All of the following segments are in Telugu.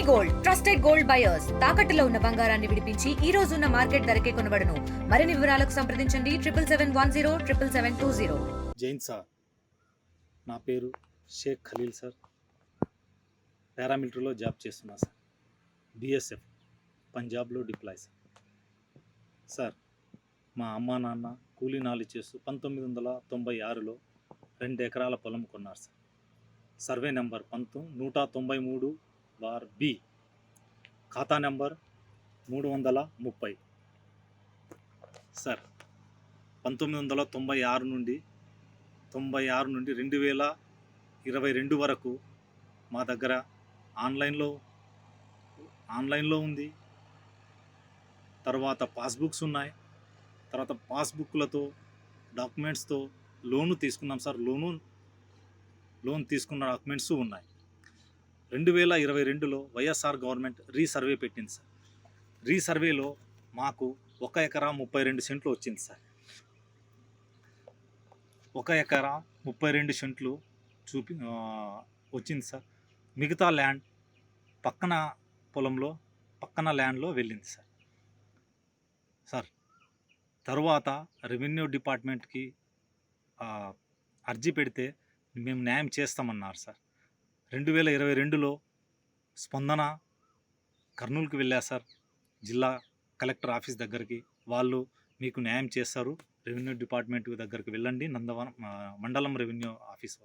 గోల్డ్ ట్రస్టెడ్ గోల్డ్ బయర్స్ తాకట్టులో ఉన్న బంగారాన్ని విడిపించి ఈ రోజు ఉన్న మార్కెట్ ధరకే కొనబడును. మరిన్ని వివరాలకు సంప్రదించండి 7771077720. జైన్ సార్, నా పేరు షేక్ ఖలీల్ సార్. పారామిలిటరీలో జాబ్ చేస్తున్నా సార్. బిఎస్ఎఫ్ పంజాబ్లో డిప్లాయ్ సార్. సార్, మా అమ్మా నాన్న కూలీ నాలి చేస్తూ 1996లో 2 ఎకరాల పొలం కొన్నారు సార్. సర్వే నెంబర్ 193/B, ఖాతా నెంబర్ 330. సార్, 1996 నుండి 2022 వరకు మా దగ్గర ఆన్లైన్లో ఉంది. తర్వాత పాస్బుక్స్ ఉన్నాయి. తర్వాత పాస్బుక్లతో డాక్యుమెంట్స్తో లోను తీసుకున్నాం సార్. లోన్ తీసుకున్న డాక్యుమెంట్స్ ఉన్నాయి. 2022లో వైఎస్ఆర్ గవర్నమెంట్ రీసర్వే పెట్టింది సార్. రీసర్వేలో మాకు 1 ఎకరా 32 సెంట్లు వచ్చింది సార్. 1 ఎకరా 32 సెంట్లు వచ్చింది సార్. మిగతా ల్యాండ్ పక్కన ల్యాండ్లో వెళ్ళింది సార్. తర్వాత రెవెన్యూ డిపార్ట్మెంట్కి అర్జీ పెడితే మేము న్యాయం చేస్తామన్నారు సార్. 2022లో స్పందన కర్నూలుకి వెళ్ళా సార్, జిల్లా కలెక్టర్ ఆఫీస్ దగ్గరికి. వాళ్ళు మీకు న్యాయం చేస్తారు, రెవెన్యూ డిపార్ట్మెంట్ దగ్గరికి వెళ్ళండి, నందవరం మండలం రెవెన్యూ ఆఫీస్.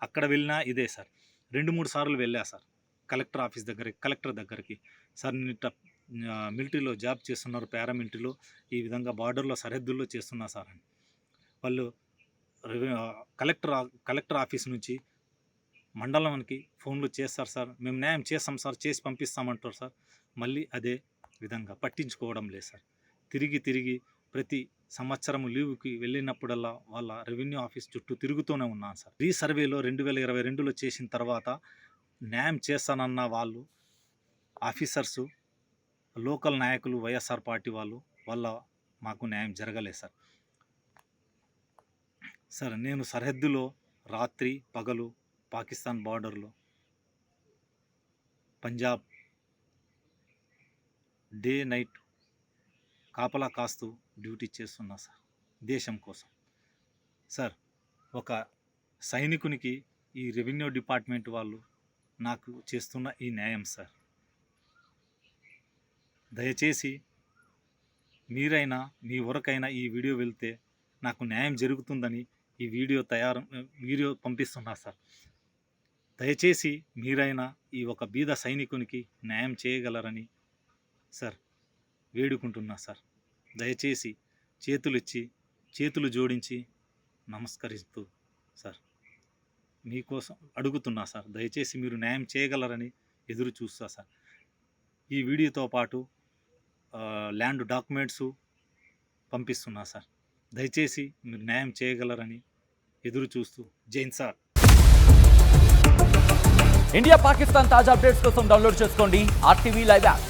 అక్కడ వెళ్ళినా ఇదే సార్. 2-3 సార్లు వెళ్ళా సార్ కలెక్టర్ ఆఫీస్ కలెక్టర్ దగ్గరికి. సార్, నేను మిలిటరీలో జాబ్ చేస్తున్నారు, పారామిలిటరీలో ఈ విధంగా బార్డర్లో సరిహద్దుల్లో చేస్తున్నా సార్ అని. వాళ్ళు కలెక్టర్ ఆఫీస్ నుంచి మండలానికి ఫోన్లు చేస్తారు సార్. మేము న్యాయం చేస్తాం సార్, చేసి పంపిస్తామంటారు సార్. మళ్ళీ అదే విధంగా పట్టించుకోవడం లేదు సార్. తిరిగి ప్రతి సంవత్సరం లీవ్కి వెళ్ళినప్పుడల్లా వాళ్ళ రెవెన్యూ ఆఫీస్ చుట్టూ తిరుగుతూనే ఉన్నాను సార్. రీసర్వేలో 2022లో చేసిన తర్వాత న్యాయం చేస్తానన్న వాళ్ళు ఆఫీసర్సు, లోకల్ నాయకులు, వైఎస్ఆర్ పార్టీ వాళ్ళ మాకు న్యాయం జరగలేదు సార్. సార్, నేను సరిహద్దులో రాత్రి పగలు పాకిస్తాన్ బార్డర్లో పంజాబ్ డే నైట్ కాపలా కాస్తూ డ్యూటీ చేస్తున్నా సార్, దేశం కోసం. సార్, ఒక సైనికునికి ఈ రెవెన్యూ డిపార్ట్మెంట్ వాళ్ళు నాకు చేస్తున్న ఈ న్యాయం సార్. దయచేసి మీరైనా మీ వరకైనా ఈ వీడియో వెళ్తే నాకు న్యాయం జరుగుతుందని ఈ వీడియో పంపిస్తున్నా సార్. దయచేసి మీరైనా ఈ ఒక బీద సైనికునికి న్యాయం చేయగలరని సార్ వేడుకుంటున్నా సార్. దయచేసి చేతులు జోడించి నమస్కరిస్తూ సార్ మీకోసం అడుగుతున్నా సార్. దయచేసి మీరు న్యాయం చేయగలరని ఎదురు చూస్తా సార్. ఈ వీడియోతో పాటు ల్యాండ్ డాక్యుమెంట్స్ పంపిస్తున్నా సార్. దయచేసి మీరు న్యాయం చేయగలరని ఎదురు చూస్తూ జైన్ సార్. ఇండియా పాకిస్తాన్ తాజా అప్డేట్స్ కోసం డౌన్లోడ్ చేసుకోండి RTV లైవ్ యాప్.